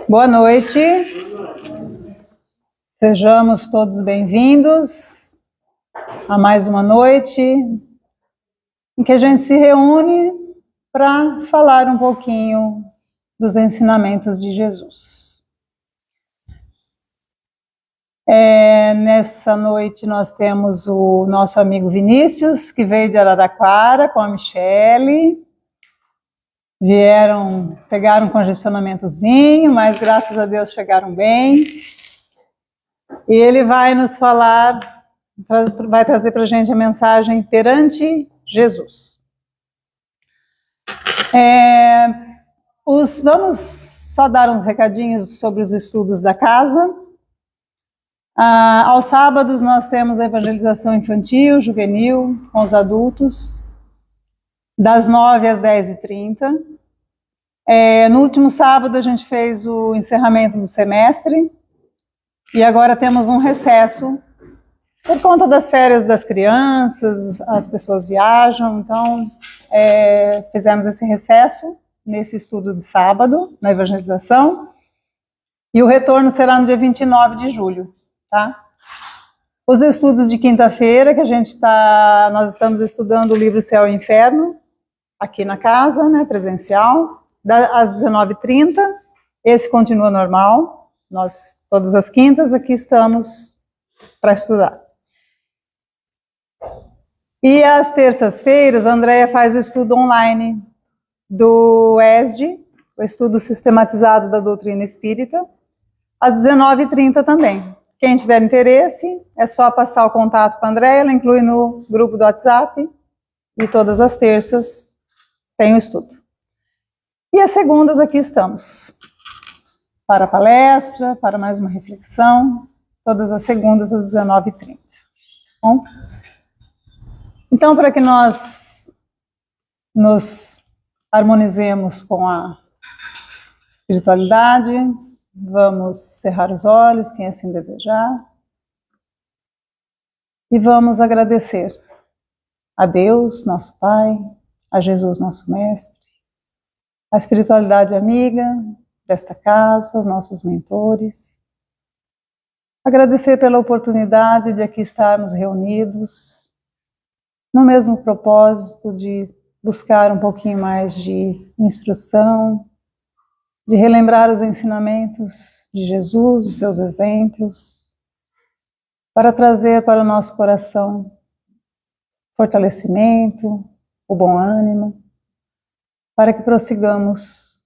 Boa noite, sejamos todos bem-vindos a mais uma noite em que a gente se reúne para falar um pouquinho dos ensinamentos de Jesus. Nessa noite nós temos o nosso amigo Vinícius, que veio de Araraquara com a Michele. Pegaram um congestionamentozinho, mas graças a Deus chegaram bem. E ele vai nos falar, vai trazer para a gente a mensagem perante Jesus. Vamos só dar uns recadinhos sobre os estudos da casa. Aos sábados nós temos a evangelização infantil, juvenil, com os adultos, das 9 às 10h30. No último sábado a gente fez o encerramento do semestre e agora temos um recesso por conta das férias das crianças, as pessoas viajam, então fizemos esse recesso nesse estudo de sábado, na evangelização, e o retorno será no dia 29 de julho, tá? Os estudos de quinta-feira, que nós estamos estudando o livro Céu e Inferno, aqui na casa, né, presencial, às 19h30, esse continua normal, nós todas as quintas aqui estamos para estudar. E às terças-feiras, a Andréia faz o estudo online do ESD, o estudo sistematizado da doutrina espírita, às 19h30 também. Quem tiver interesse, é só passar o contato com a Andréia, ela inclui no grupo do WhatsApp, e todas as terças tem o estudo. E as segundas aqui estamos, para a palestra, para mais uma reflexão, todas as segundas às 19h30. Bom? Então, para que nós nos harmonizemos com a espiritualidade, vamos cerrar os olhos, quem assim desejar, e vamos agradecer a Deus, nosso Pai, a Jesus, nosso Mestre, a espiritualidade amiga desta casa, os nossos mentores. Agradecer pela oportunidade de aqui estarmos reunidos no mesmo propósito de buscar um pouquinho mais de instrução, de relembrar os ensinamentos de Jesus, os seus exemplos, para trazer para o nosso coração fortalecimento, o bom ânimo, para que prossigamos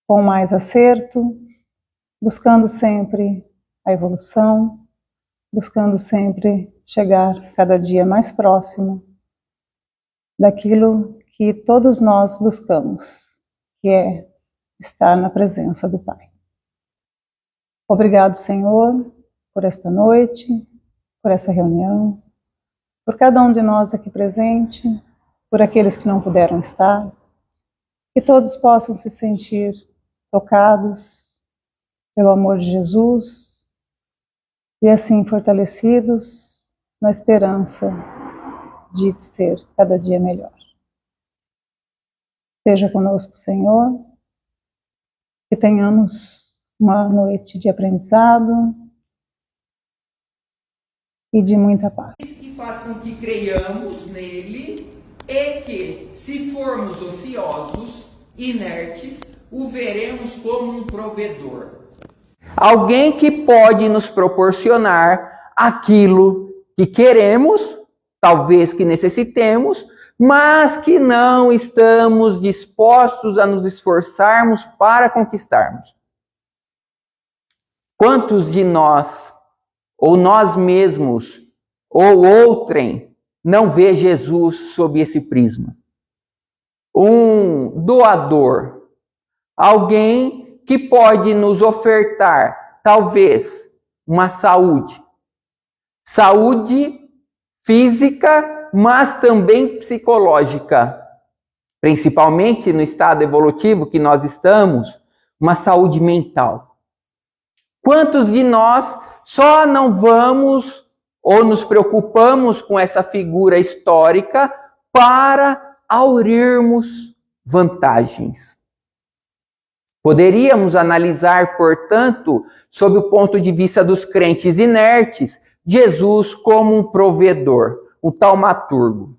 com mais acerto, buscando sempre a evolução, buscando sempre chegar cada dia mais próximo daquilo que todos nós buscamos, que é estar na presença do Pai. Obrigado, Senhor, por esta noite, por essa reunião, por cada um de nós aqui presente, por aqueles que não puderam estar, que todos possam se sentir tocados pelo amor de Jesus e assim fortalecidos na esperança de ser cada dia melhor. Seja conosco, Senhor, que tenhamos uma noite de aprendizado e de muita paz. Que faz com que creiamos nele e que, se formos ociosos, inertes, o veremos como um provedor. Alguém que pode nos proporcionar aquilo que queremos, talvez que necessitemos, mas que não estamos dispostos a nos esforçarmos para conquistarmos. Quantos de nós, ou nós mesmos, ou outrem, não vê Jesus sob esse prisma? Um doador, alguém que pode nos ofertar, talvez, uma saúde física, mas também psicológica, principalmente no estado evolutivo que nós estamos, uma saúde mental. Quantos de nós só não vamos ou nos preocupamos com essa figura histórica para aurirmos vantagens? Poderíamos analisar, portanto, sob o ponto de vista dos crentes inertes, Jesus como um provedor, um taumaturgo.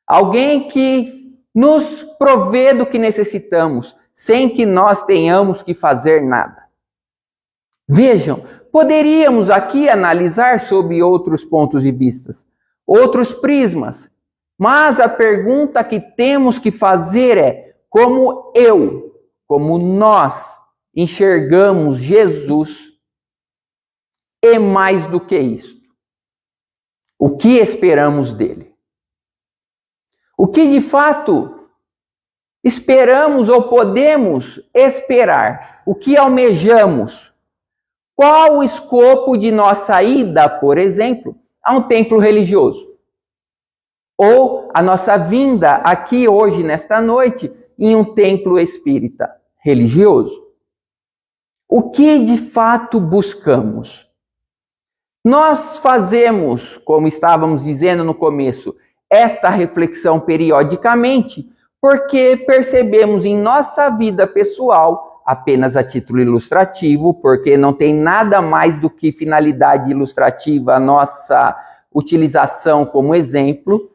Alguém que nos provê do que necessitamos, sem que nós tenhamos que fazer nada. Vejam, poderíamos aqui analisar sob outros pontos de vista, outros prismas, mas a pergunta que temos que fazer é: como nós enxergamos Jesus e mais do que isto? O que esperamos dele? O que de fato esperamos ou podemos esperar? O que almejamos? Qual o escopo de nossa ida, por exemplo, a um templo religioso? Ou a nossa vinda aqui hoje, nesta noite, em um templo espírita religioso? O que de fato buscamos? Nós fazemos, como estávamos dizendo no começo, esta reflexão periodicamente, porque percebemos em nossa vida pessoal, apenas a título ilustrativo, porque não tem nada mais do que finalidade ilustrativa a nossa utilização como exemplo,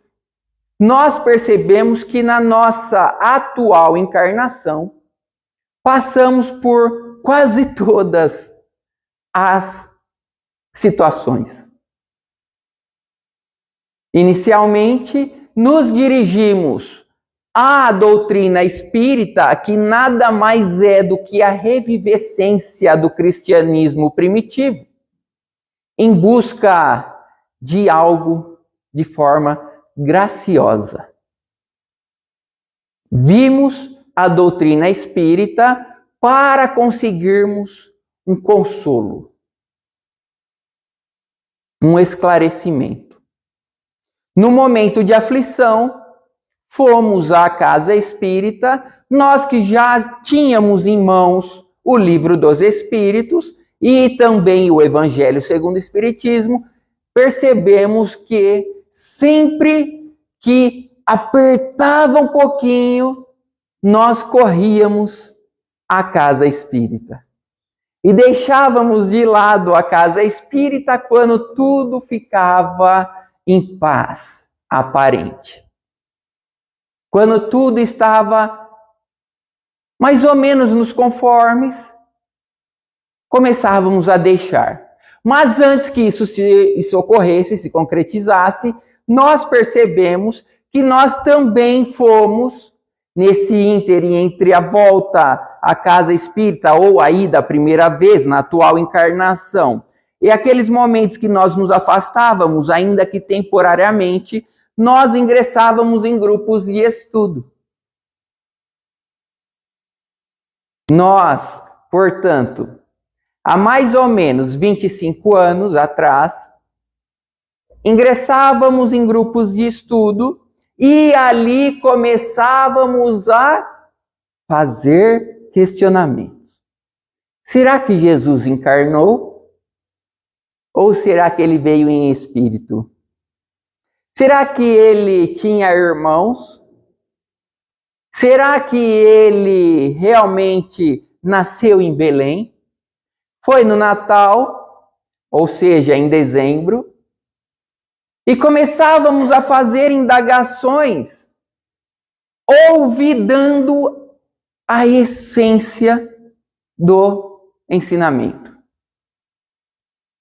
nós percebemos que na nossa atual encarnação, passamos por quase todas as situações. Inicialmente, nos dirigimos à doutrina espírita, que nada mais é do que a revivescência do cristianismo primitivo, em busca de algo de forma graciosa. Vimos a doutrina espírita para conseguirmos um consolo, um esclarecimento. No momento de aflição, fomos à casa espírita, nós que já tínhamos em mãos o Livro dos Espíritos e também o Evangelho segundo o Espiritismo, percebemos que sempre que apertava um pouquinho, nós corríamos à casa espírita. E deixávamos de lado a casa espírita quando tudo ficava em paz aparente. Quando tudo estava mais ou menos nos conformes, começávamos a deixar. Mas antes que isso ocorresse, se concretizasse, nós percebemos que nós também fomos, nesse ínterim entre a volta à casa espírita ou a ida a primeira vez na atual encarnação, e aqueles momentos que nós nos afastávamos, ainda que temporariamente, nós ingressávamos em grupos de estudo. Nós, portanto, há mais ou menos 25 anos atrás, ingressávamos em grupos de estudo e ali começávamos a fazer questionamentos. Será que Jesus encarnou? Ou será que ele veio em espírito? Será que ele tinha irmãos? Será que ele realmente nasceu em Belém? Foi no Natal, ou seja, em dezembro, e começávamos a fazer indagações, olvidando a essência do ensinamento.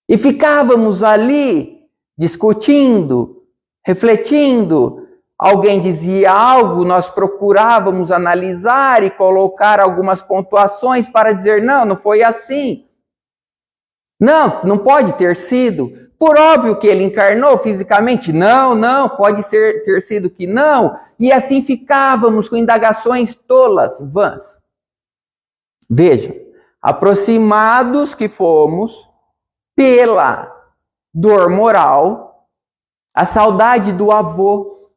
E ficávamos ali discutindo, refletindo. Alguém dizia algo, nós procurávamos analisar e colocar algumas pontuações para dizer, não foi assim. Não pode ter sido. Por óbvio que ele encarnou fisicamente. Não, pode ter sido que não. E assim ficávamos com indagações tolas, vãs. Vejam, aproximados que fomos pela dor moral, a saudade do avô.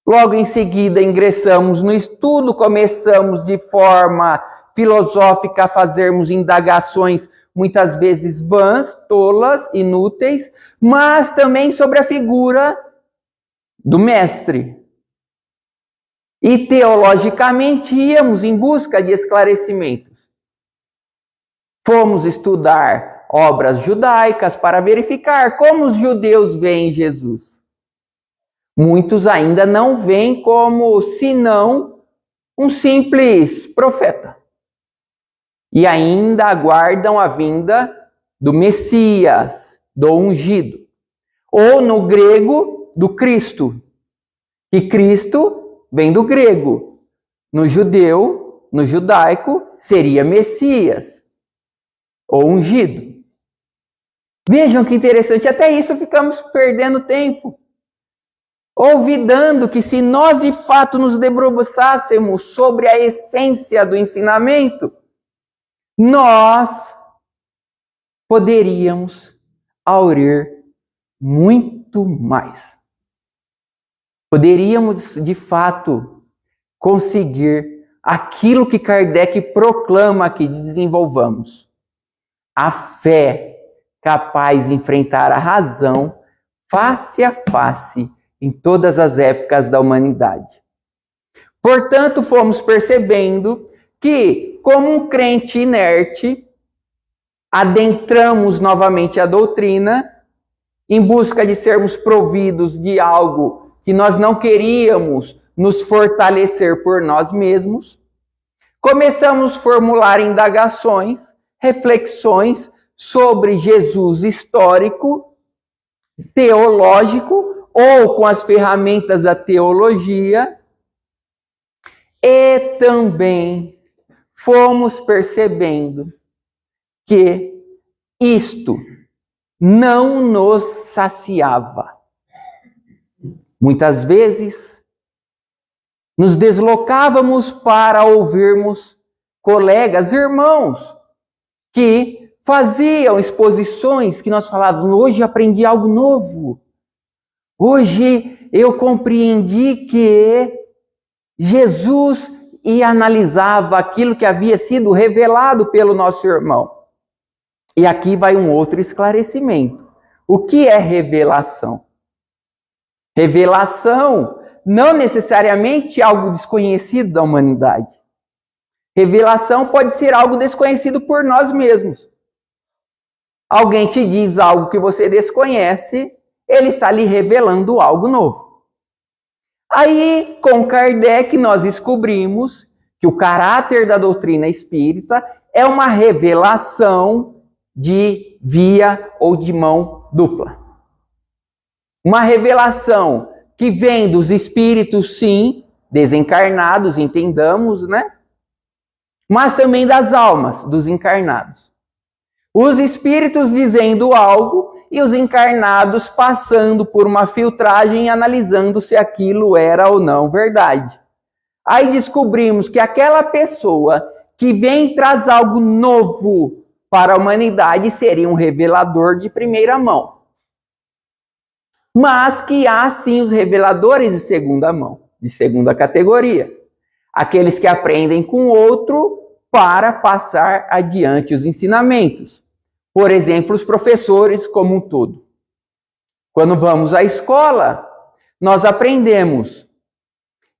Logo em seguida ingressamos no estudo, começamos de forma filosófica a fazermos indagações muitas vezes vãs, tolas, inúteis, mas também sobre a figura do mestre. e teologicamente íamos em busca de esclarecimentos. Fomos estudar obras judaicas para verificar como os judeus veem Jesus. Muitos ainda não veem como senão um simples profeta. E ainda aguardam a vinda do Messias, do ungido. Ou no grego, do Cristo. E Cristo vem do grego. No judeu, no judaico, seria Messias, ou ungido. Vejam que interessante, até isso ficamos perdendo tempo. Olvidando que se nós de fato nos debruçássemos sobre a essência do ensinamento, nós poderíamos aurir muito mais. Poderíamos, de fato, conseguir aquilo que Kardec proclama que desenvolvamos. A fé capaz de enfrentar a razão face a face em todas as épocas da humanidade. Portanto, fomos percebendo que, como um crente inerte, adentramos novamente a doutrina em busca de sermos providos de algo que nós não queríamos nos fortalecer por nós mesmos. Começamos a formular indagações, reflexões sobre Jesus histórico, teológico, ou com as ferramentas da teologia, e também fomos percebendo que isto não nos saciava. Muitas vezes nos deslocávamos para ouvirmos colegas, irmãos, que faziam exposições que nós falávamos, hoje aprendi algo novo. Hoje eu compreendi que Jesus analisava aquilo que havia sido revelado pelo nosso irmão. E aqui vai um outro esclarecimento. O que é revelação? Revelação não necessariamente algo desconhecido da humanidade. Revelação pode ser algo desconhecido por nós mesmos. Alguém te diz algo que você desconhece, ele está lhe revelando algo novo. Aí, com Kardec, nós descobrimos que o caráter da doutrina espírita é uma revelação de via ou de mão dupla. Uma revelação que vem dos espíritos, sim, desencarnados, entendamos, né? Mas também das almas, dos encarnados. Os espíritos dizendo algo e os encarnados passando por uma filtragem e analisando se aquilo era ou não verdade. Aí descobrimos que aquela pessoa que vem e traz algo novo para a humanidade seria um revelador de primeira mão. Mas que há sim os reveladores de segunda mão, de segunda categoria. Aqueles que aprendem com o outro para passar adiante os ensinamentos. Por exemplo, os professores como um todo. Quando vamos à escola, nós aprendemos.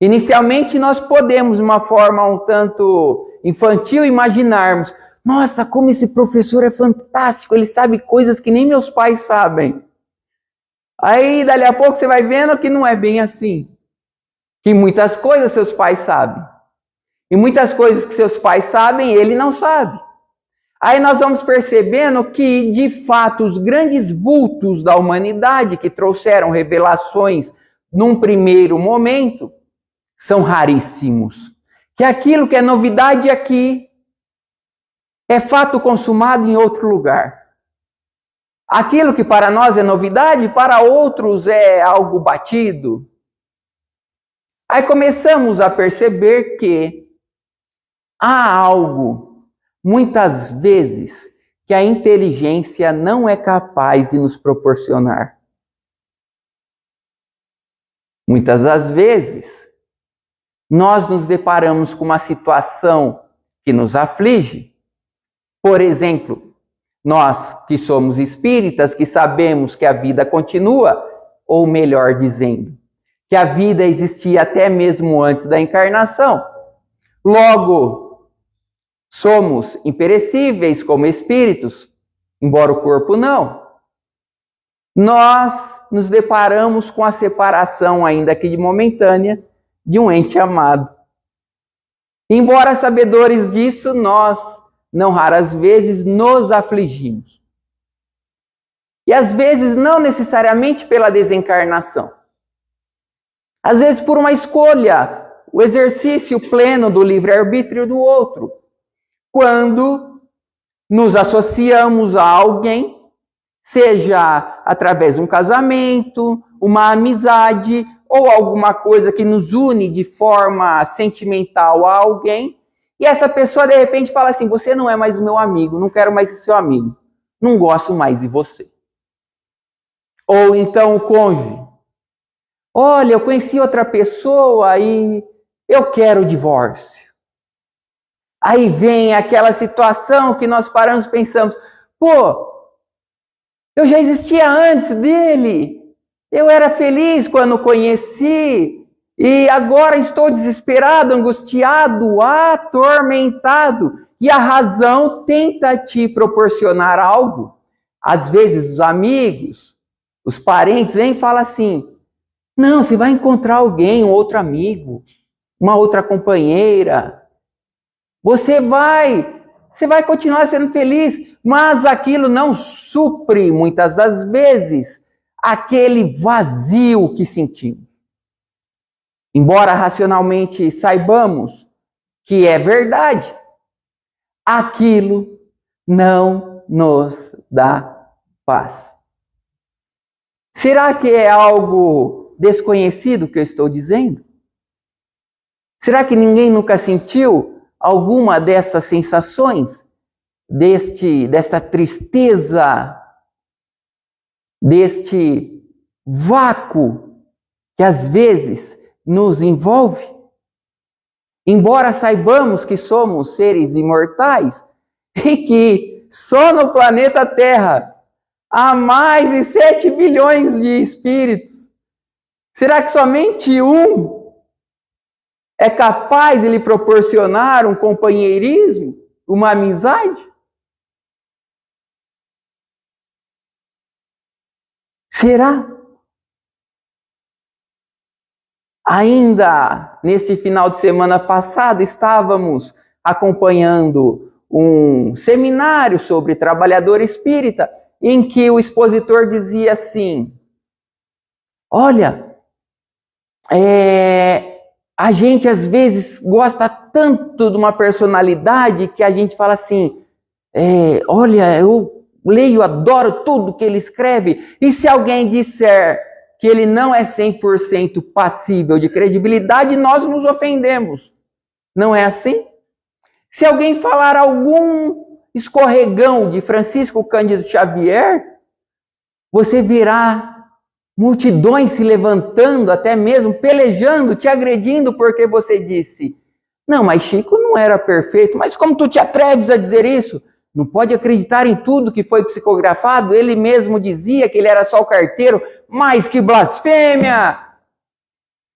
Inicialmente, nós podemos, de uma forma um tanto infantil, imaginarmos: nossa, como esse professor é fantástico, ele sabe coisas que nem meus pais sabem. Aí, dali a pouco, você vai vendo que não é bem assim. Que muitas coisas seus pais sabem. E muitas coisas que seus pais sabem, ele não sabe. Aí nós vamos percebendo que, de fato, os grandes vultos da humanidade que trouxeram revelações num primeiro momento são raríssimos. Que aquilo que é novidade aqui é fato consumado em outro lugar. Aquilo que para nós é novidade, para outros é algo batido. Aí começamos a perceber que há algo, muitas vezes, que a inteligência não é capaz de nos proporcionar. Muitas das vezes, nós nos deparamos com uma situação que nos aflige. Por exemplo, nós que somos espíritas, que sabemos que a vida continua, ou melhor dizendo, que a vida existia até mesmo antes da encarnação. Logo, somos imperecíveis como espíritos, embora o corpo não. Nós nos deparamos com a separação, ainda que momentânea, de um ente amado. Embora sabedores disso, nós, não raras vezes, nos afligimos. E às vezes não necessariamente pela desencarnação. Às vezes por uma escolha, o exercício pleno do livre-arbítrio do outro. Quando nos associamos a alguém, seja através de um casamento, uma amizade ou alguma coisa que nos une de forma sentimental a alguém, e essa pessoa de repente fala assim: você não é mais meu amigo, não quero mais ser seu amigo, não gosto mais de você. Ou então o cônjuge: olha, eu conheci outra pessoa e eu quero o divórcio. Aí vem aquela situação que nós paramos e pensamos: pô, eu já existia antes dele. Eu era feliz quando o conheci. E agora estou desesperado, angustiado, atormentado. E a razão tenta te proporcionar algo. Às vezes os amigos, os parentes vêm e falam assim: não, você vai encontrar alguém, um outro amigo, uma outra companheira. Você vai continuar sendo feliz, mas aquilo não supre, muitas das vezes, aquele vazio que sentimos. Embora racionalmente saibamos que é verdade, aquilo não nos dá paz. Será que é algo desconhecido que eu estou dizendo? Será que ninguém nunca sentiu alguma dessas sensações, desta tristeza, deste vácuo que às vezes nos envolve? Embora saibamos que somos seres imortais e que só no planeta Terra há mais de 7 bilhões de espíritos, será que somente um é capaz de lhe proporcionar um companheirismo, uma amizade? Será? Ainda nesse final de semana passado, estávamos acompanhando um seminário sobre trabalhador espírita, em que o expositor dizia assim: olha, a gente às vezes gosta tanto de uma personalidade que a gente fala assim: olha, eu leio, adoro tudo que ele escreve. E se alguém disser que ele não é 100% passível de credibilidade, nós nos ofendemos. Não é assim? Se alguém falar algum escorregão de Francisco Cândido Xavier, você verá multidões se levantando, até mesmo pelejando, te agredindo porque você disse: não, mas Chico não era perfeito. Mas como tu te atreves a dizer isso? Não pode acreditar em tudo que foi psicografado. Ele mesmo dizia que ele era só o carteiro. Mas que blasfêmia!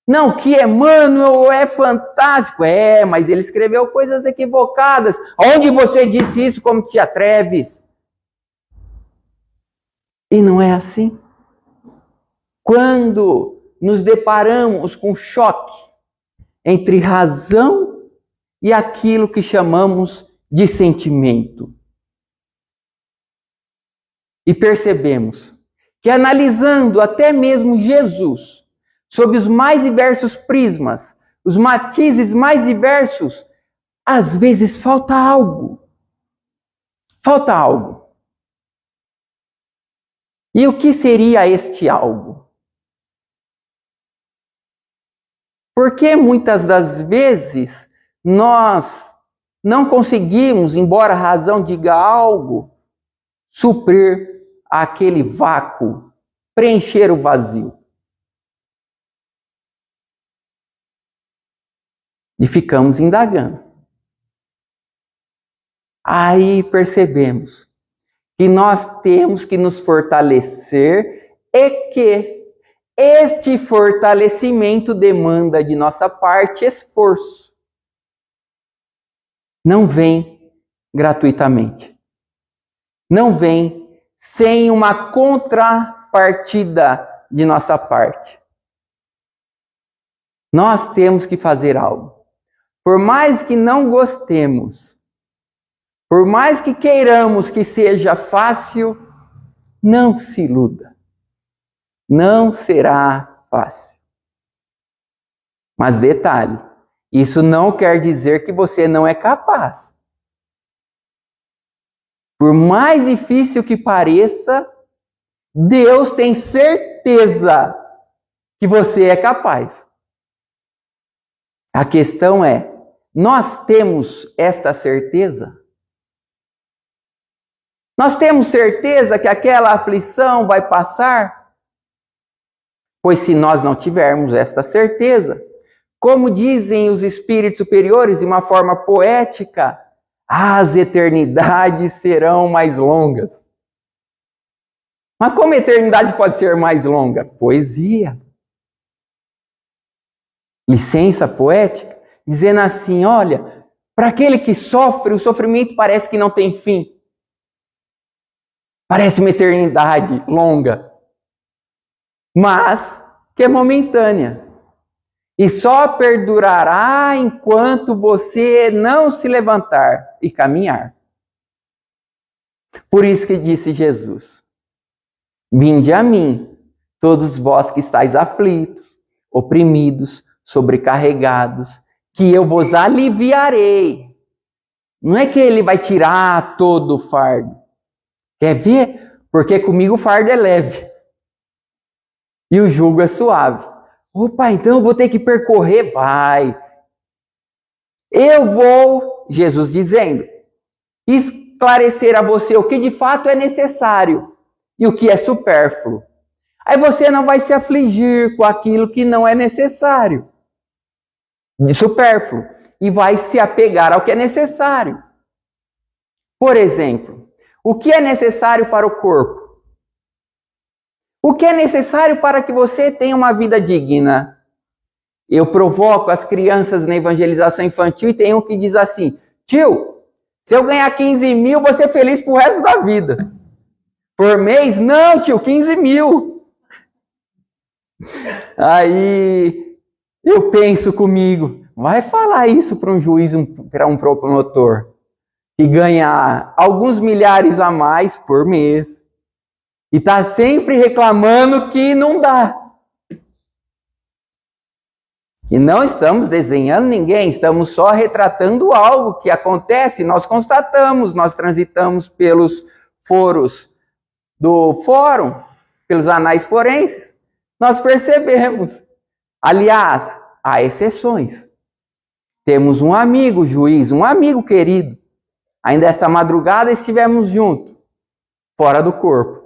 Não, que Emmanuel é fantástico. Mas ele escreveu coisas equivocadas. Onde você disse isso? Como te atreves? E não é assim. Quando nos deparamos com choque entre razão e aquilo que chamamos de sentimento, e percebemos que, analisando até mesmo Jesus, sob os mais diversos prismas, os matizes mais diversos, às vezes falta algo. Falta algo. E o que seria este algo? Porque muitas das vezes nós não conseguimos, embora a razão diga algo, suprir aquele vácuo, preencher o vazio. E ficamos indagando. Aí percebemos que nós temos que nos fortalecer e que Este fortalecimento demanda de nossa parte esforço. Não vem gratuitamente. Não vem sem uma contrapartida de nossa parte. Nós temos que fazer algo. Por mais que não gostemos, por mais que queiramos que seja fácil, não se iluda. Não será fácil. Mas detalhe, isso não quer dizer que você não é capaz. Por mais difícil que pareça, Deus tem certeza que você é capaz. A questão é, nós temos esta certeza? Nós temos certeza que aquela aflição vai passar? Pois se nós não tivermos esta certeza, como dizem os espíritos superiores de uma forma poética, as eternidades serão mais longas. Mas como a eternidade pode ser mais longa? Poesia. Licença poética, dizendo assim, olha, para aquele que sofre, o sofrimento parece que não tem fim. Parece uma eternidade longa, mas que é momentânea. E só perdurará enquanto você não se levantar e caminhar. Por isso que disse Jesus, vinde a mim, todos vós que estáis aflitos, oprimidos, sobrecarregados, que eu vos aliviarei. Não é que ele vai tirar todo o fardo. Quer ver? Porque comigo o fardo é leve. E o jugo é suave. Opa, então eu vou ter que percorrer? Vai. Eu vou, Jesus dizendo, esclarecer a você o que de fato é necessário e o que é supérfluo. Aí você não vai se afligir com aquilo que não é necessário, supérfluo, e vai se apegar ao que é necessário. Por exemplo, o que é necessário para o corpo? O que é necessário para que você tenha uma vida digna? Eu provoco as crianças na evangelização infantil e tem um que diz assim, tio, se eu ganhar 15 mil, vou ser feliz pro resto da vida. Por mês? Não, tio, 15 mil. Aí eu penso comigo, vai falar isso para um juiz, para um promotor, que ganha alguns milhares a mais por mês. E está sempre reclamando que não dá. E não estamos desenhando ninguém, estamos só retratando algo que acontece, nós constatamos, nós transitamos pelos foros do fórum, pelos anais forenses, nós percebemos. Aliás, há exceções. Temos um amigo juiz, um amigo querido. Ainda esta madrugada estivemos juntos, fora do corpo.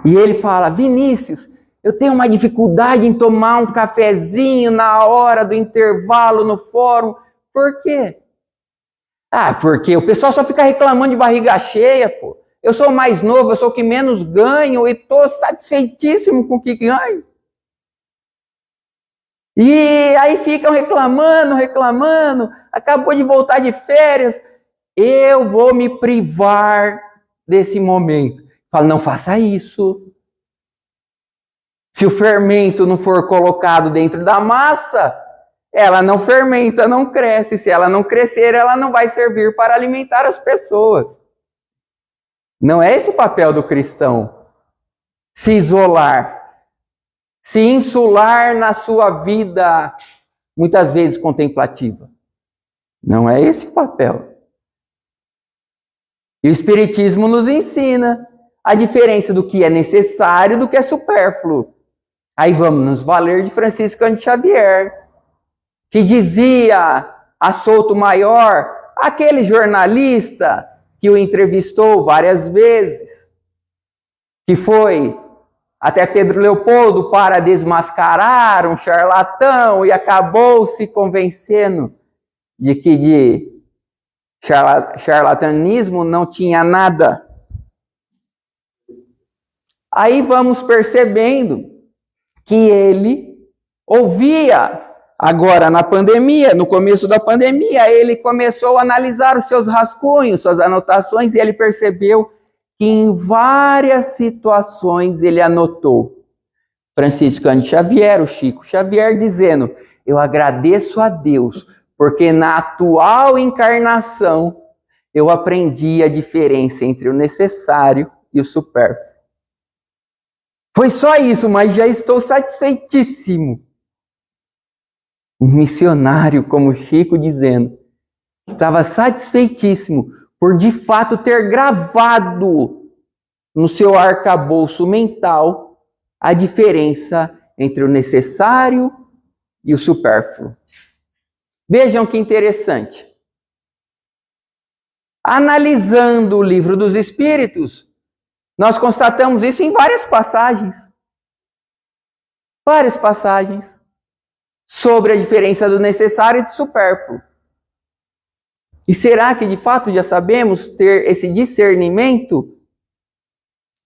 E ele fala, Vinícius, eu tenho uma dificuldade em tomar um cafezinho na hora do intervalo no fórum. Por quê? Ah, porque o pessoal só fica reclamando de barriga cheia, pô. Eu sou o mais novo, eu sou o que menos ganho e estou satisfeitíssimo com o que ganho. E aí ficam reclamando, acabou de voltar de férias, eu vou me privar desse momento. Fala, não faça isso. Se o fermento não for colocado dentro da massa, ela não fermenta, não cresce. Se ela não crescer, ela não vai servir para alimentar as pessoas. Não é esse o papel do cristão. Se isolar, se insular na sua vida, muitas vezes contemplativa. Não é esse o papel. E o Espiritismo nos ensina a diferença do que é necessário e do que é supérfluo. Aí vamos nos valer de Francisco Cândido Xavier, que dizia a Souto Maior, aquele jornalista que o entrevistou várias vezes, que foi até Pedro Leopoldo para desmascarar um charlatão e acabou se convencendo de que de charlatanismo não tinha nada. Aí vamos percebendo que ele ouvia. Agora, na pandemia, no começo da pandemia, ele começou a analisar os seus rascunhos, suas anotações, e ele percebeu que em várias situações ele anotou. Francisco Cândido Xavier, o Chico Xavier, dizendo: eu agradeço a Deus, porque na atual encarnação eu aprendi a diferença entre o necessário e o supérfluo. Foi só isso, mas já estou satisfeitíssimo. Um missionário como Chico dizendo que estava satisfeitíssimo por de fato ter gravado no seu arcabouço mental a diferença entre o necessário e o supérfluo. Vejam que interessante. Analisando o Livro dos Espíritos, nós constatamos isso em várias passagens. Várias passagens sobre a diferença do necessário e do supérfluo. E será que de fato já sabemos ter esse discernimento?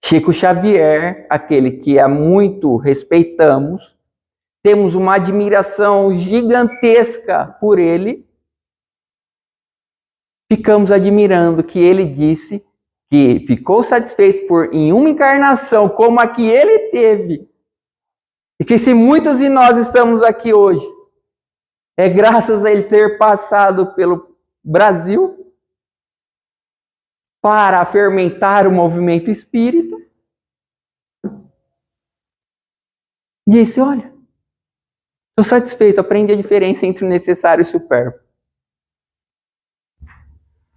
Chico Xavier, aquele que há muito respeitamos, temos uma admiração gigantesca por ele, ficamos admirando que ele disse que ficou satisfeito por, em uma encarnação como a que ele teve, e que se muitos de nós estamos aqui hoje, é graças a ele ter passado pelo Brasil para fermentar o movimento espírita. Disse: olha, estou satisfeito, aprendi a diferença entre o necessário e o supérfluo.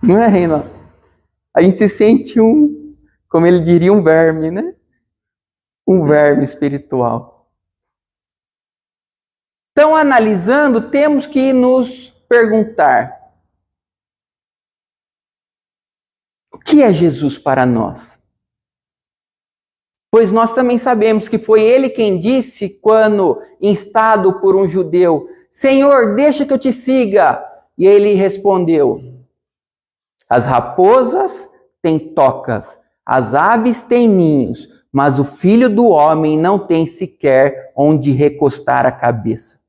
Não é, Reina? A gente se sente como ele diria, um verme, né? Um verme espiritual. Então, analisando, temos que nos perguntar: o que é Jesus para nós? Pois nós também sabemos que foi ele quem disse, quando instado por um judeu: Senhor, deixa que eu te siga. E ele respondeu: as raposas têm tocas, as aves têm ninhos, mas o Filho do Homem não tem sequer onde recostar a cabeça.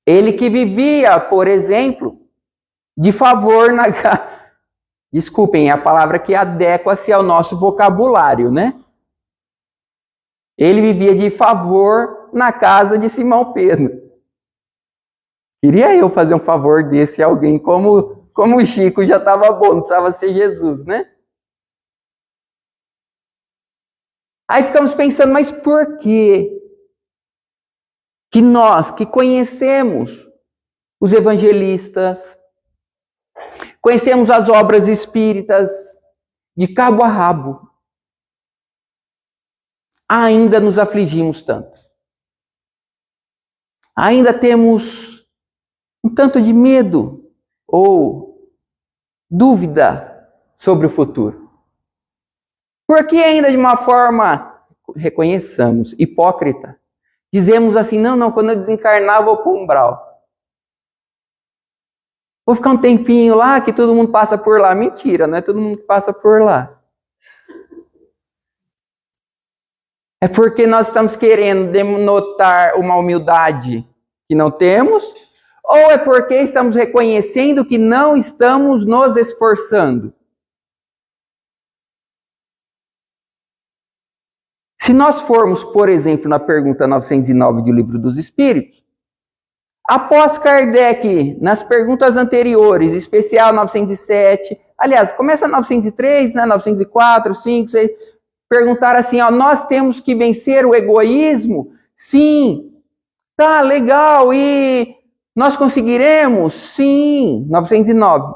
Ele que vivia, por exemplo, de favor na casa. Desculpem, é a palavra que adequa-se ao nosso vocabulário, né? Ele vivia de favor na casa de Simão Pedro. Queria eu fazer um favor desse a alguém, como o Chico já estava bom, não precisava ser Jesus, né? Aí ficamos pensando, mas por quê? Que nós que conhecemos os evangelistas, conhecemos as obras espíritas de cabo a rabo, ainda nos afligimos tanto. Ainda temos um tanto de medo ou dúvida sobre o futuro. Porque ainda de uma forma, reconheçamos, hipócrita, dizemos assim: não, quando eu desencarnar eu vou para o umbral. Vou ficar um tempinho lá, que todo mundo passa por lá. Mentira, não é todo mundo que passa por lá. É porque nós estamos querendo denotar uma humildade que não temos, ou é porque estamos reconhecendo que não estamos nos esforçando? Se nós formos, por exemplo, na pergunta 909 do Livro dos Espíritos, após Kardec, nas perguntas anteriores, especial 907, aliás, começa 903, né, 904, 5, 6, perguntar assim, ó, nós temos que vencer o egoísmo? Sim. Tá, legal, e nós conseguiremos? Sim. 909.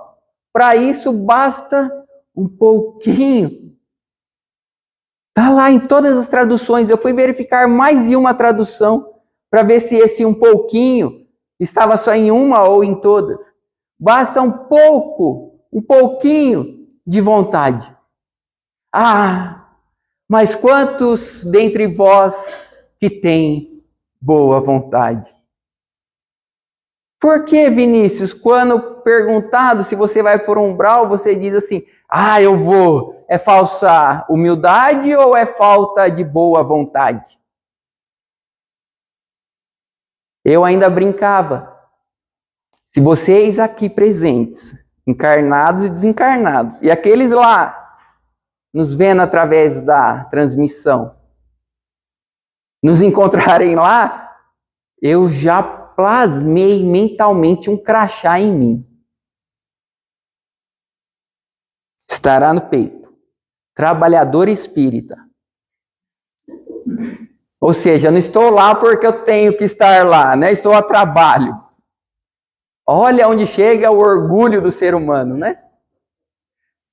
Para isso basta um pouquinho. Tá lá em todas as traduções, eu fui verificar mais de uma tradução para ver se esse um pouquinho estava só em uma ou em todas. Basta um pouquinho de vontade. Ah, mas quantos dentre vós que têm boa vontade? Por que, Vinícius, quando perguntado se você vai por umbral, você diz assim, eu vou, é falsa humildade ou é falta de boa vontade? Eu ainda brincava. Se vocês aqui presentes, encarnados e desencarnados, e aqueles lá, nos vendo através da transmissão, nos encontrarem lá, eu já plasmei mentalmente um crachá em mim. Estará no peito. Trabalhador espírita. Ou seja, eu não estou lá porque eu tenho que estar lá, né? Estou a trabalho. Olha onde chega o orgulho do ser humano, né?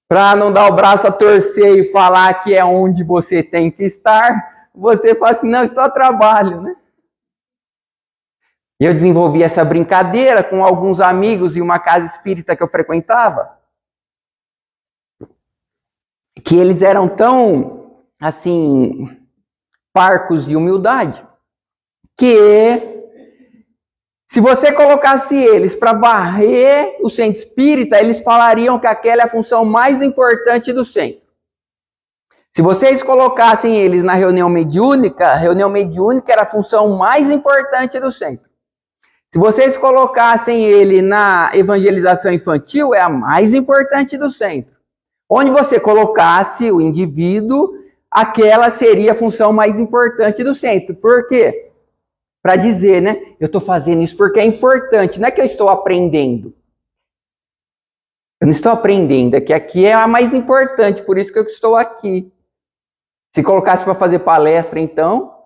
Para não dar o braço a torcer e falar que é onde você tem que estar, você fala assim, não, estou a trabalho, né? Eu desenvolvi essa brincadeira com alguns amigos em uma casa espírita que eu frequentava, que eles eram tão, assim, parcos de humildade, que se você colocasse eles para varrer o centro espírita, eles falariam que aquela é a função mais importante do centro. Se vocês colocassem eles na reunião mediúnica, a reunião mediúnica era a função mais importante do centro. Se vocês colocassem ele na evangelização infantil, é a mais importante do centro. Onde você colocasse o indivíduo, aquela seria a função mais importante do centro. Por quê? Para dizer, né? Eu estou fazendo isso porque é importante, não é que eu estou aprendendo. Eu não estou aprendendo, é que aqui é a mais importante, por isso que eu estou aqui. Se colocasse para fazer palestra, então...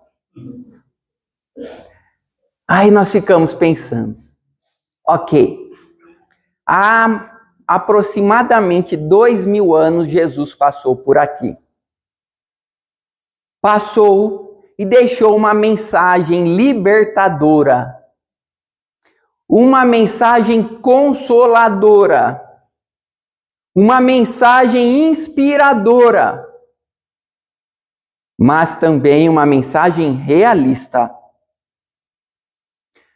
Aí nós ficamos pensando, ok, há aproximadamente 2000 anos Jesus passou por aqui. Passou e deixou uma mensagem libertadora, uma mensagem consoladora, uma mensagem inspiradora, mas também uma mensagem realista.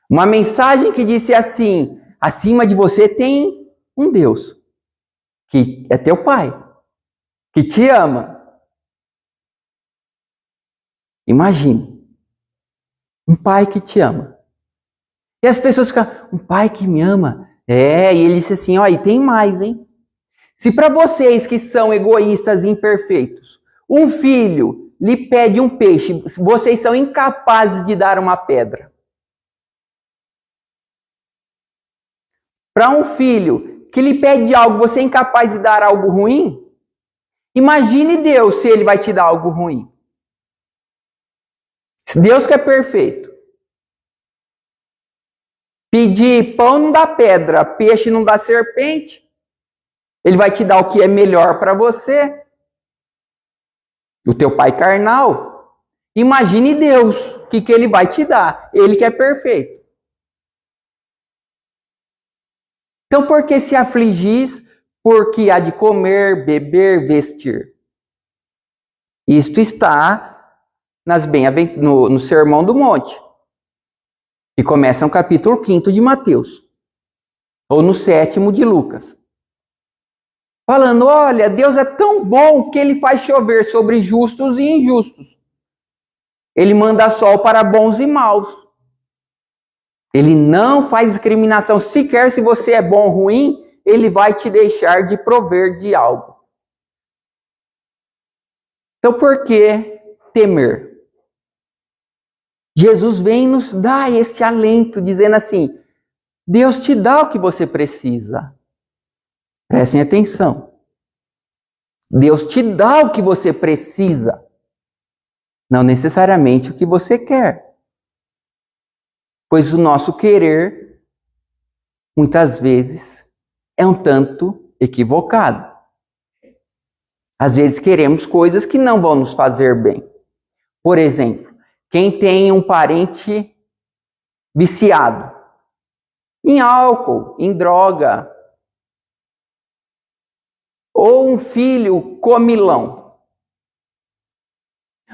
Uma mensagem que disse assim, acima de você tem um Deus, que é teu Pai, que te ama. Imagine, um Pai que te ama. E as pessoas ficam, um Pai que me ama? E ele disse assim, e tem mais, hein? Se para vocês que são egoístas e imperfeitos, um filho lhe pede um peixe, vocês são incapazes de dar uma pedra. Para um filho que lhe pede algo, você é incapaz de dar algo ruim? Imagine Deus se ele vai te dar algo ruim. Deus que é perfeito. Pedir pão não dá pedra, peixe não dá serpente. Ele vai te dar o que é melhor para você. O teu pai carnal. Imagine Deus, o que ele vai te dar. Ele que é perfeito. Então, por que se afligis? Porque há de comer, beber, vestir. Isto está no Sermão do Monte, que começa no capítulo 5 de Mateus, ou no 7º de Lucas. Falando, olha, Deus é tão bom que ele faz chover sobre justos e injustos. Ele manda sol para bons e maus. Ele não faz discriminação, sequer se você é bom ou ruim, ele vai te deixar de prover de algo. Então por que temer? Jesus vem nos dar esse alento, dizendo assim, Deus te dá o que você precisa. Prestem atenção. Deus te dá o que você precisa, não necessariamente o que você quer. Pois o nosso querer, muitas vezes, é um tanto equivocado. Às vezes queremos coisas que não vão nos fazer bem. Por exemplo, quem tem um parente viciado em álcool, em droga, ou um filho comilão,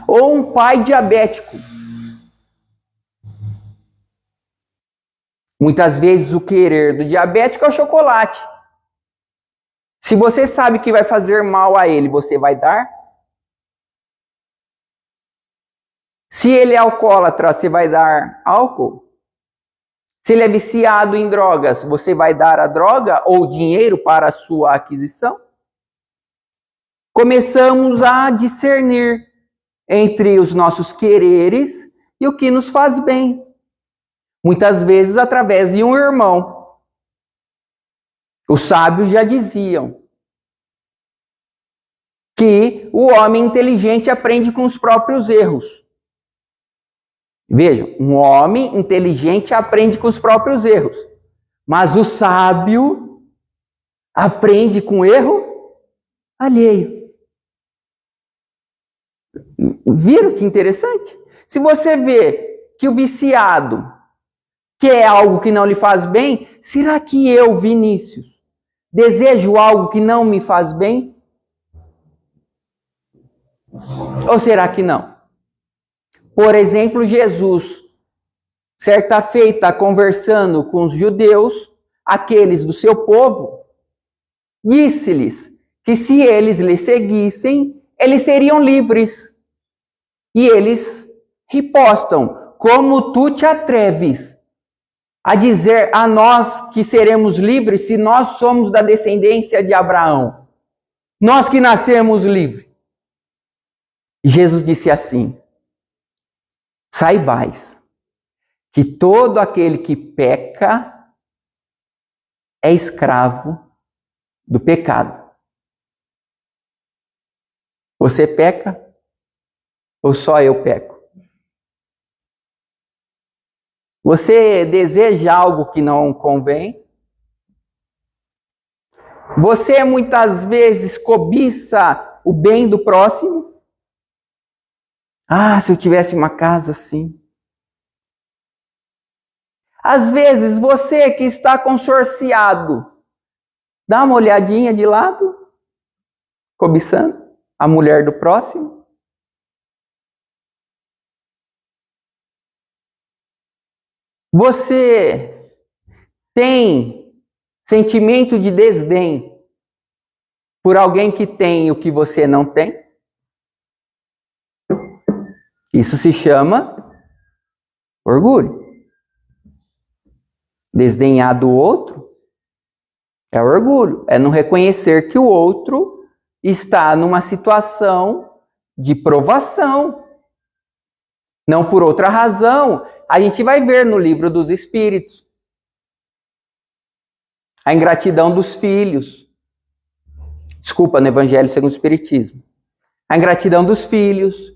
ou um pai diabético. Muitas vezes o querer do diabético é o chocolate. Se você sabe que vai fazer mal a ele, você vai dar? Se ele é alcoólatra, você vai dar álcool? Se ele é viciado em drogas, você vai dar a droga ou dinheiro para a sua aquisição? Começamos a discernir entre os nossos quereres e o que nos faz bem. Muitas vezes através de um irmão. Os sábios já diziam que o homem inteligente aprende com os próprios erros. Vejam, um homem inteligente aprende com os próprios erros. Mas o sábio aprende com o erro alheio. Viram que interessante? Se você vê que o viciado quer algo que não lhe faz bem, será que eu, Vinícius, desejo algo que não me faz bem? Ou será que não? Por exemplo, Jesus, certa feita, conversando com os judeus, aqueles do seu povo, disse-lhes que se eles lhe seguissem, eles seriam livres. E eles ripostam: como tu te atreves a dizer a nós que seremos livres se nós somos da descendência de Abraão? Nós que nascemos livres. Jesus disse assim: saibais que todo aquele que peca é escravo do pecado. Você peca ou só eu peco? Você deseja algo que não convém? Você muitas vezes cobiça o bem do próximo? Ah, se eu tivesse uma casa assim. Às vezes, você que está consorciado, dá uma olhadinha de lado, cobiçando a mulher do próximo. Você tem sentimento de desdém por alguém que tem o que você não tem? Isso se chama orgulho. Desdenhar do outro é orgulho. É não reconhecer que o outro está numa situação de provação. Não por outra razão. A gente vai ver no livro dos Espíritos a ingratidão dos filhos. Desculpa, no Evangelho segundo o Espiritismo. A ingratidão dos filhos,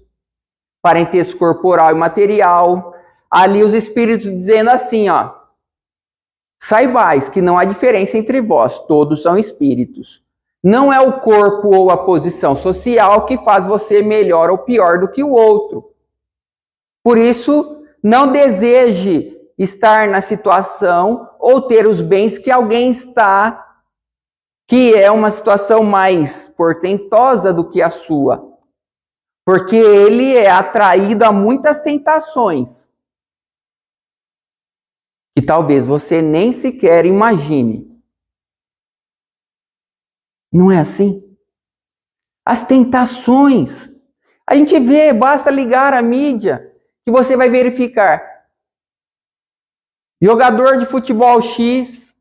parentesco corporal e material. Ali os Espíritos dizendo assim, ó: saibais que não há diferença entre vós, todos são espíritos. Não é o corpo ou a posição social que faz você melhor ou pior do que o outro. Por isso, não deseje estar na situação ou ter os bens que alguém está, que é uma situação mais portentosa do que a sua. Porque ele é atraído a muitas tentações que talvez você nem sequer imagine. Não é assim? As tentações. A gente vê, basta ligar a mídia, que você vai verificar. Jogador de futebol X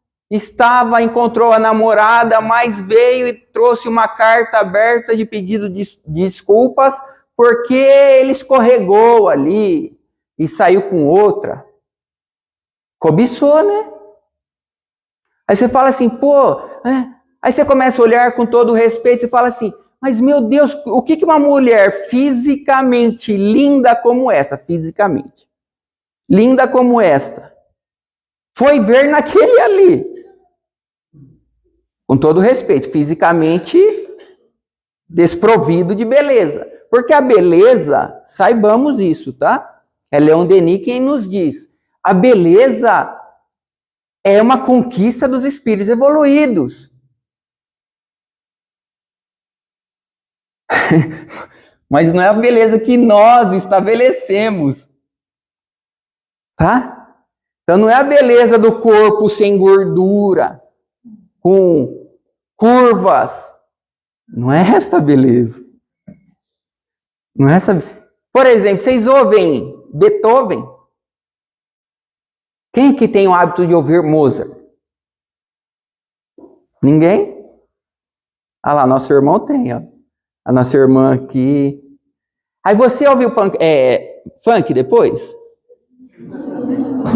encontrou a namorada, mas veio e trouxe uma carta aberta de pedido de desculpas, porque ele escorregou ali e saiu com outra. Cobiçou, né? Aí você fala assim, pô... Aí você começa a olhar com todo o respeito e fala assim, mas meu Deus, o que uma mulher fisicamente linda como essa, fisicamente, linda como esta, foi ver naquele ali? Com todo o respeito, fisicamente desprovido de beleza. Porque a beleza, saibamos isso, tá? É Leon Denis quem nos diz. A beleza é uma conquista dos espíritos evoluídos. Mas não é a beleza que nós estabelecemos. Tá? Então não é a beleza do corpo sem gordura, com curvas. Não é esta beleza. Não é essa. Por exemplo, vocês ouvem Beethoven? Quem que tem o hábito de ouvir Mozart? Ninguém? Ah lá, nosso irmão tem, ó. A nossa irmã aqui. Aí você ouviu funk depois?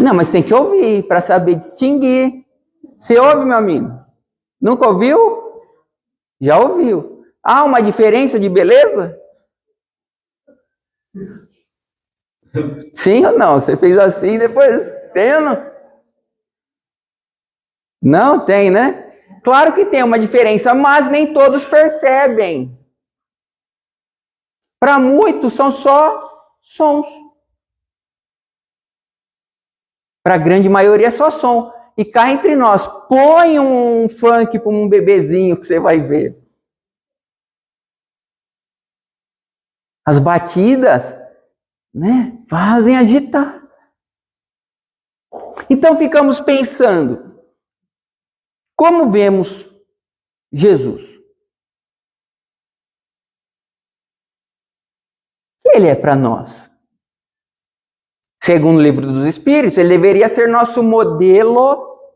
Não, mas tem que ouvir para saber distinguir. Você ouve, meu amigo? Nunca ouviu? Já ouviu. Há uma diferença de beleza? Sim ou não? Você fez assim, depois tem ou não? Não tem, né? Claro que tem uma diferença, mas nem todos percebem. Para muitos são só sons. Para a grande maioria é só som. E cá entre nós, põe um funk para um bebezinho que você vai ver. As batidas, né, fazem agitar. Então ficamos pensando, como vemos Jesus? O que ele é para nós? Segundo o livro dos Espíritos, ele deveria ser nosso modelo,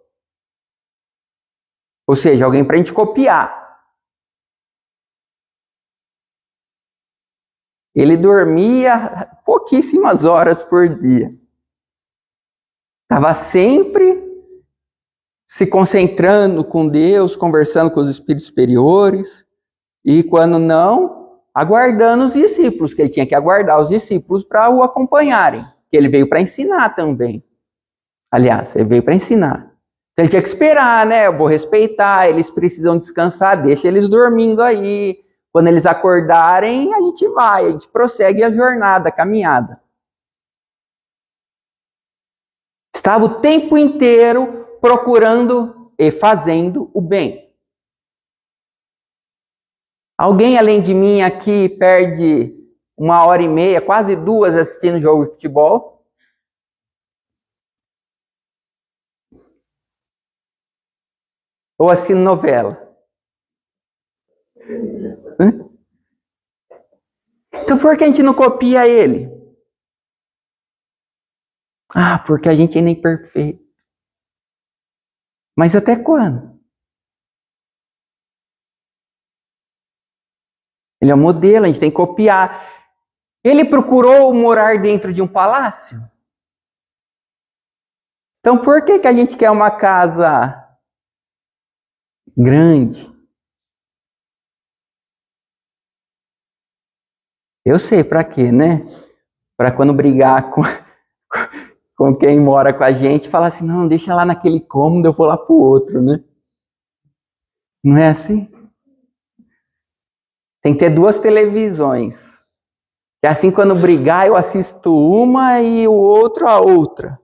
ou seja, alguém para a gente copiar. Ele dormia pouquíssimas horas por dia. Estava sempre se concentrando com Deus, conversando com os espíritos superiores, e quando não, aguardando os discípulos, que ele tinha que aguardar os discípulos para o acompanharem, que ele veio para ensinar também. Aliás, ele veio para ensinar. Então, ele tinha que esperar, né? Eu vou respeitar, eles precisam descansar, deixa eles dormindo aí. Quando eles acordarem, a gente vai, a gente prossegue a jornada, a caminhada. Estava o tempo inteiro procurando e fazendo o bem. Alguém além de mim aqui perde 1h30, quase 2 assistindo jogo de futebol? Ou assistindo novela? Então por que a gente não copia ele? Ah, porque a gente ainda é imperfeito. Mas até quando? Ele é um modelo, a gente tem que copiar. Ele procurou morar dentro de um palácio? Então por que a gente quer uma casa grande? Eu sei para quê, né? Para quando brigar com quem mora com a gente, falar assim, não, deixa lá naquele cômodo, eu vou lá pro outro, né? Não é assim? Tem que ter 2 televisões. E assim, quando brigar, eu assisto uma e o outro a outra.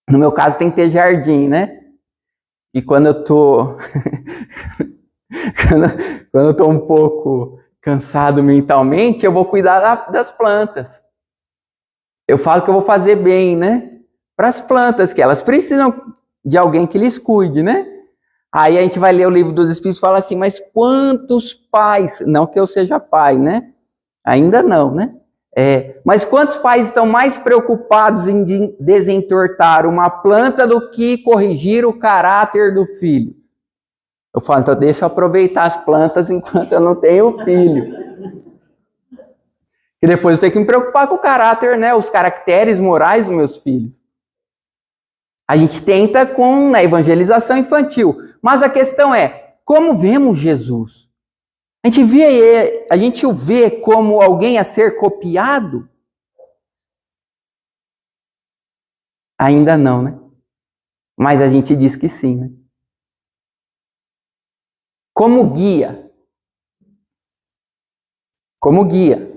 No meu caso, tem que ter jardim, né? E quando eu tô... quando eu tô um pouco cansado mentalmente, eu vou cuidar das plantas. Eu falo que eu vou fazer bem, né? Para as plantas, que elas precisam de alguém que lhes cuide, né? Aí a gente vai ler o livro dos Espíritos e fala assim, mas quantos pais, não que eu seja pai, né? Ainda não, né? Mas quantos pais estão mais preocupados em desentortar uma planta do que corrigir o caráter do filho? Eu falo, então deixa eu aproveitar as plantas enquanto eu não tenho filho. E depois eu tenho que me preocupar com o caráter, né? Os caracteres morais dos meus filhos. A gente tenta com a evangelização infantil. Mas a questão é, como vemos Jesus? A gente o vê como alguém a ser copiado? Ainda não, né? Mas a gente diz que sim, né? Como guia. Como guia.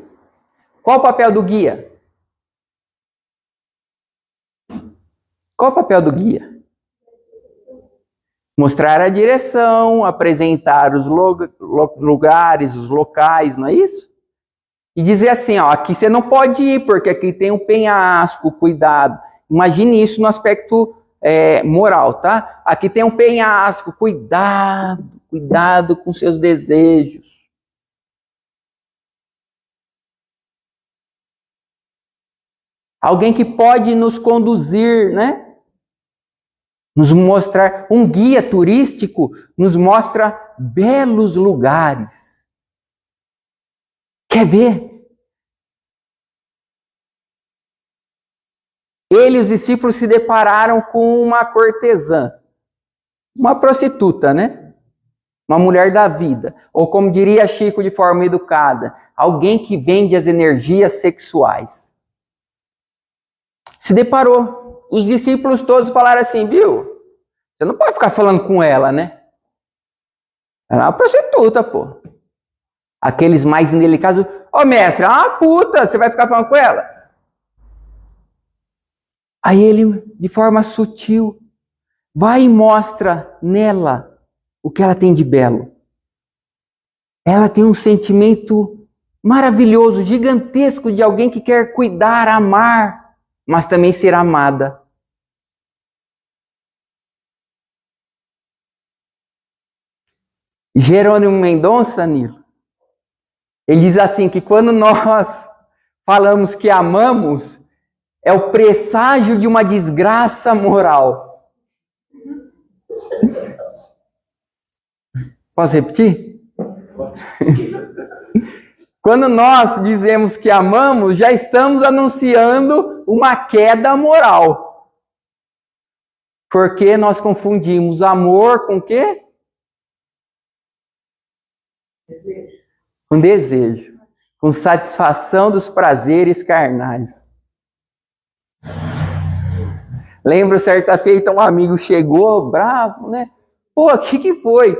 Qual o papel do guia? Qual o papel do guia? Mostrar a direção, apresentar os lugares, os locais, não é isso? e dizer assim, ó, aqui você não pode ir, porque aqui tem um penhasco, cuidado. Imagine isso no aspecto moral, tá? Aqui tem um penhasco, cuidado com seus desejos. Alguém que pode nos conduzir, né? Nos mostrar, um guia turístico nos mostra belos lugares. Quer ver? Ele e os discípulos se depararam com uma cortesã, uma prostituta, né? Uma mulher da vida. Ou como diria Chico de forma educada, alguém que vende as energias sexuais. Se deparou. Os discípulos todos falaram assim, viu? Você não pode ficar falando com ela, né? Ela é uma prostituta, pô. Aqueles mais indelicados, ô mestre, é uma puta, você vai ficar falando com ela? Aí ele, de forma sutil, vai e mostra nela o que ela tem de belo. Ela tem um sentimento maravilhoso, gigantesco de alguém que quer cuidar, amar, mas também ser amada. Jerônimo Mendonça, Nilo, ele diz assim que quando nós falamos que amamos, é o presságio de uma desgraça moral. Posso repetir? Quando nós dizemos que amamos, já estamos anunciando uma queda moral. Porque nós confundimos amor com o quê? Com desejo. Com satisfação dos prazeres carnais. Lembro certa feita um amigo chegou, bravo, né? Pô, o que foi?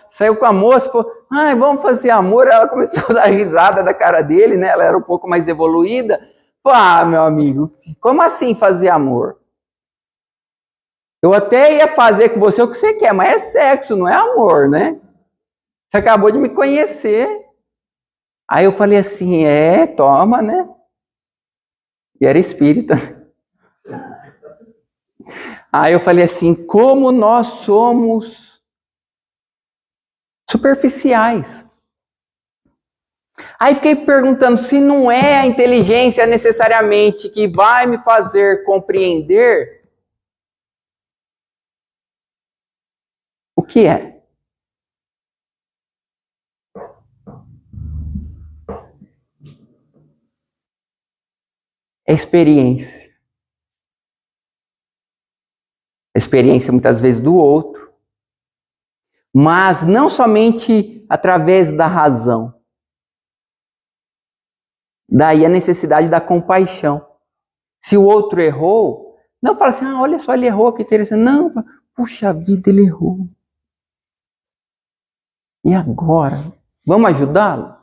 Saiu com a moça, falou, vamos fazer amor. Ela começou a dar risada da cara dele, né? Ela era um pouco mais evoluída. Falou, meu amigo, como assim fazer amor? Eu até ia fazer com você o que você quer, mas é sexo, não é amor, né? Você acabou de me conhecer. Aí eu falei assim, toma, né? E era espírita. Aí eu falei assim, como nós somos superficiais. Aí fiquei perguntando se não é a inteligência necessariamente que vai me fazer compreender o que é. É experiência. A experiência muitas vezes do outro, mas não somente através da razão. Daí a necessidade da compaixão. Se o outro errou, não fala assim, olha só, ele errou, que interessante. Não, puxa vida, ele errou. E agora? Vamos ajudá-lo?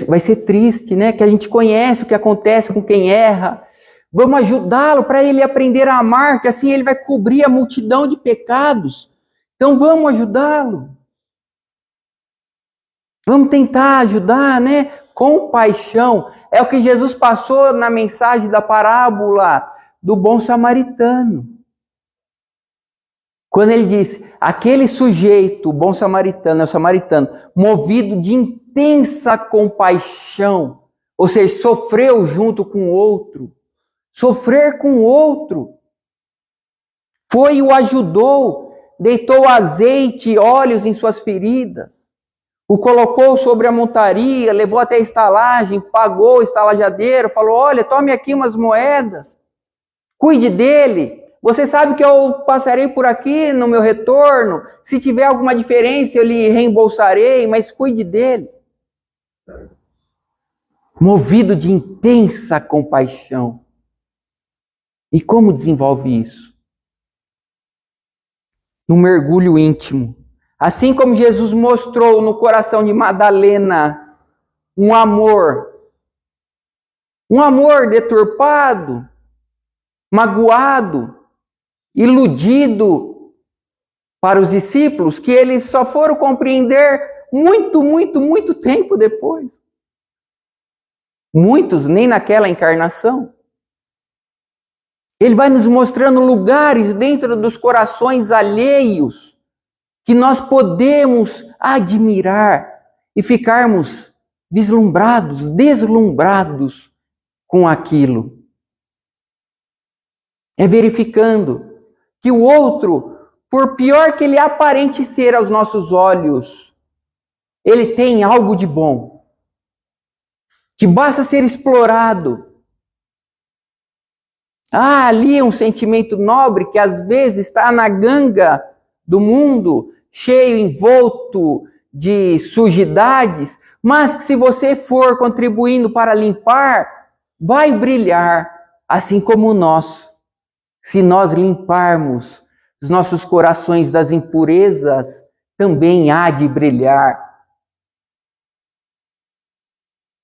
Vai ser triste, né? Que a gente conhece o que acontece com quem erra. Vamos ajudá-lo para ele aprender a amar, que assim ele vai cobrir a multidão de pecados. Então vamos ajudá-lo. Vamos tentar ajudar, né? Compaixão. É o que Jesus passou na mensagem da parábola do bom samaritano. Quando ele disse, aquele sujeito, o bom samaritano, é o samaritano, movido de intensa compaixão, ou seja, sofreu junto com o outro. Sofrer com o outro. Foi e o ajudou, deitou azeite e óleos em suas feridas, o colocou sobre a montaria, levou até a estalagem, pagou o estalajadeiro, falou, olha, tome aqui umas moedas, cuide dele. Você sabe que eu passarei por aqui no meu retorno. Se tiver alguma diferença, eu lhe reembolsarei, mas cuide dele. Movido de intensa compaixão. E como desenvolve isso? No mergulho íntimo. Assim como Jesus mostrou no coração de Madalena um amor deturpado, magoado, iludido para os discípulos, que eles só foram compreender muito, muito, muito tempo depois. Muitos nem naquela encarnação. Ele vai nos mostrando lugares dentro dos corações alheios que nós podemos admirar e ficarmos vislumbrados, deslumbrados com aquilo. É verificando que o outro, por pior que ele aparente ser aos nossos olhos, ele tem algo de bom, que basta ser explorado. Ali é um sentimento nobre que às vezes está na ganga do mundo, cheio, envolto de sujidades, mas que se você for contribuindo para limpar, vai brilhar, assim como nós. Se nós limparmos os nossos corações das impurezas, também há de brilhar.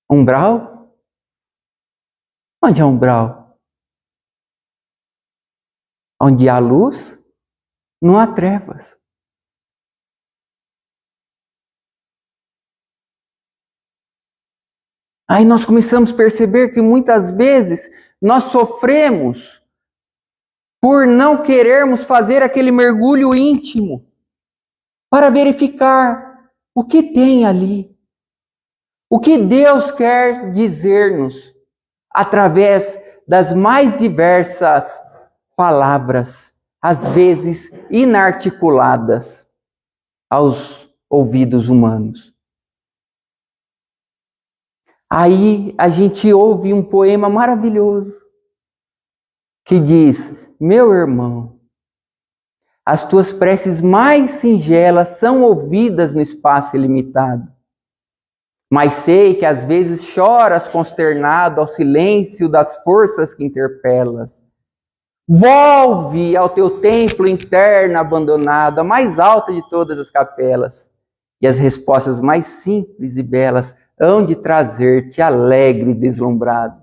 Umbral? Onde é umbral? Onde há luz, não há trevas. Aí nós começamos a perceber que muitas vezes nós sofremos por não querermos fazer aquele mergulho íntimo para verificar o que tem ali. O que Deus quer dizer-nos através das mais diversas palavras, às vezes inarticuladas aos ouvidos humanos. Aí a gente ouve um poema maravilhoso que diz: meu irmão, as tuas preces mais singelas são ouvidas no espaço ilimitado. Mas sei que às vezes choras consternado ao silêncio das forças que interpelas. Volve ao teu templo interno abandonado, a mais alta de todas as capelas, e as respostas mais simples e belas hão de trazer-te alegre e deslumbrado.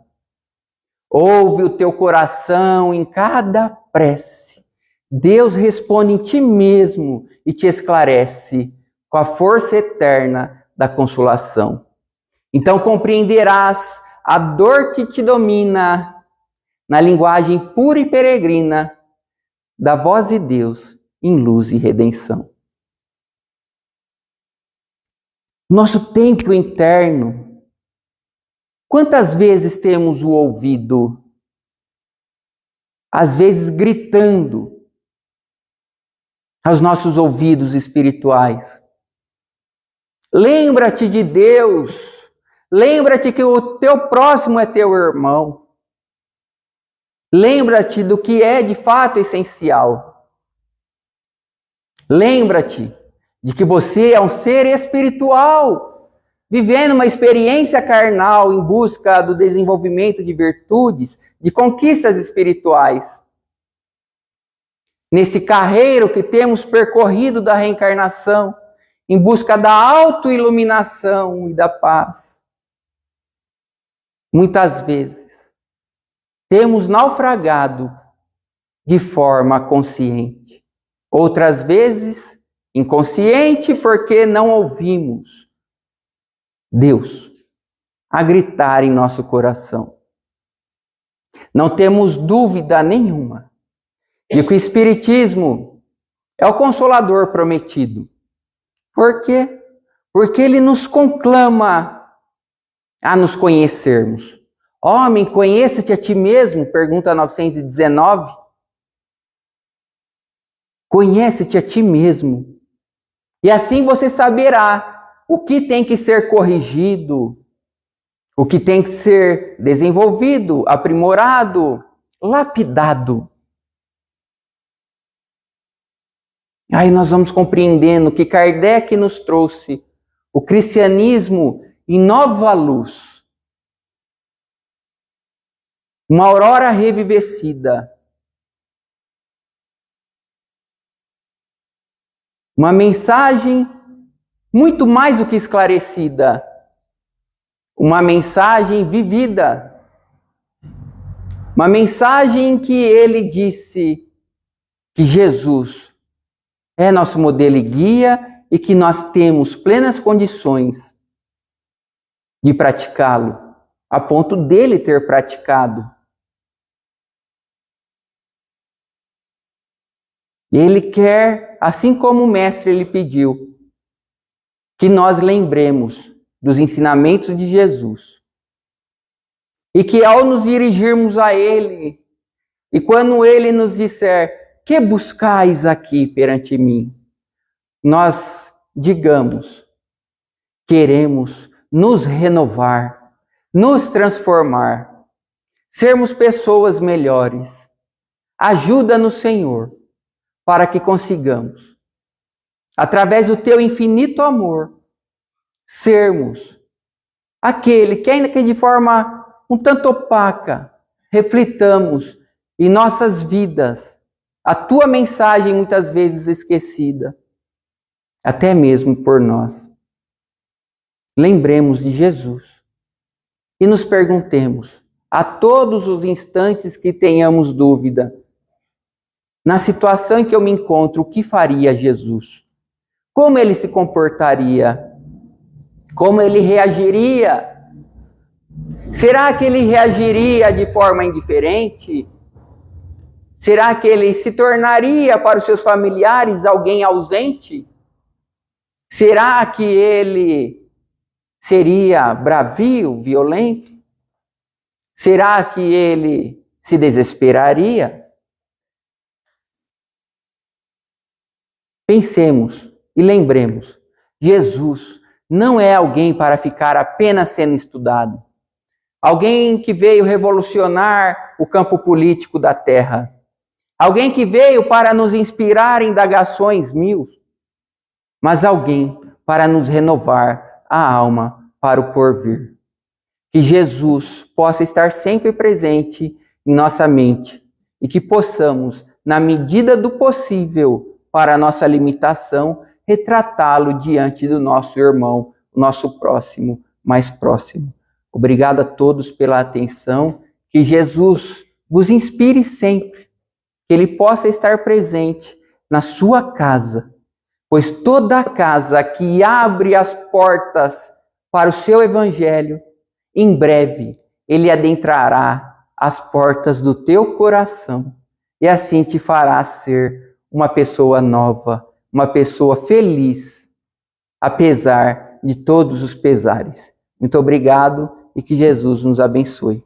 Ouve o teu coração em cada prece. Deus responde em ti mesmo e te esclarece com a força eterna da consolação. Então compreenderás a dor que te domina na linguagem pura e peregrina da voz de Deus em luz e redenção. Nosso templo interno, quantas vezes temos o ouvido, às vezes gritando aos nossos ouvidos espirituais: lembra-te de Deus, lembra-te que o teu próximo é teu irmão. Lembra-te do que é de fato essencial. Lembra-te de que você é um ser espiritual, vivendo uma experiência carnal em busca do desenvolvimento de virtudes, de conquistas espirituais. Nesse carreiro que temos percorrido da reencarnação, em busca da autoiluminação e da paz. Muitas vezes, temos naufragado de forma consciente. Outras vezes, inconsciente porque não ouvimos Deus a gritar em nosso coração. Não temos dúvida nenhuma de que o Espiritismo é o Consolador prometido. Por quê? Porque ele nos conclama a nos conhecermos. Homem, conheça-te a ti mesmo, pergunta 919. Conhece-te a ti mesmo. E assim você saberá o que tem que ser corrigido, o que tem que ser desenvolvido, aprimorado, lapidado. Aí nós vamos compreendendo que Kardec nos trouxe o cristianismo em nova luz. Uma aurora revivecida. Uma mensagem muito mais do que esclarecida. Uma mensagem vivida. Uma mensagem em que ele disse que Jesus é nosso modelo e guia e que nós temos plenas condições de praticá-lo, a ponto dele ter praticado. Ele quer, assim como o mestre ele pediu, que nós lembremos dos ensinamentos de Jesus. E que ao nos dirigirmos a ele, e quando ele nos disser, que buscais aqui perante mim? Nós digamos, queremos nos renovar, nos transformar, sermos pessoas melhores. Ajuda-nos, Senhor, para que consigamos, através do teu infinito amor, sermos aquele que, ainda que de forma um tanto opaca, reflitamos em nossas vidas a tua mensagem muitas vezes esquecida, até mesmo por nós. Lembremos de Jesus e nos perguntemos, a todos os instantes que tenhamos dúvida, na situação em que eu me encontro, o que faria Jesus? Como ele se comportaria? Como ele reagiria? Será que ele reagiria de forma indiferente? Será que ele se tornaria para os seus familiares alguém ausente? Será que ele seria bravio, violento? Será que ele se desesperaria? Pensemos e lembremos, Jesus não é alguém para ficar apenas sendo estudado. Alguém que veio revolucionar o campo político da terra. Alguém que veio para nos inspirar em indagações mil. Mas alguém para nos renovar a alma para o porvir. Que Jesus possa estar sempre presente em nossa mente e que possamos, na medida do possível, para a nossa limitação, retratá-lo diante do nosso irmão, o nosso próximo, mais próximo. Obrigado a todos pela atenção, que Jesus vos inspire sempre, que ele possa estar presente na sua casa, pois toda casa que abre as portas para o seu evangelho, em breve ele adentrará as portas do teu coração e assim te fará ser uma pessoa nova, uma pessoa feliz, apesar de todos os pesares. Muito obrigado e que Jesus nos abençoe.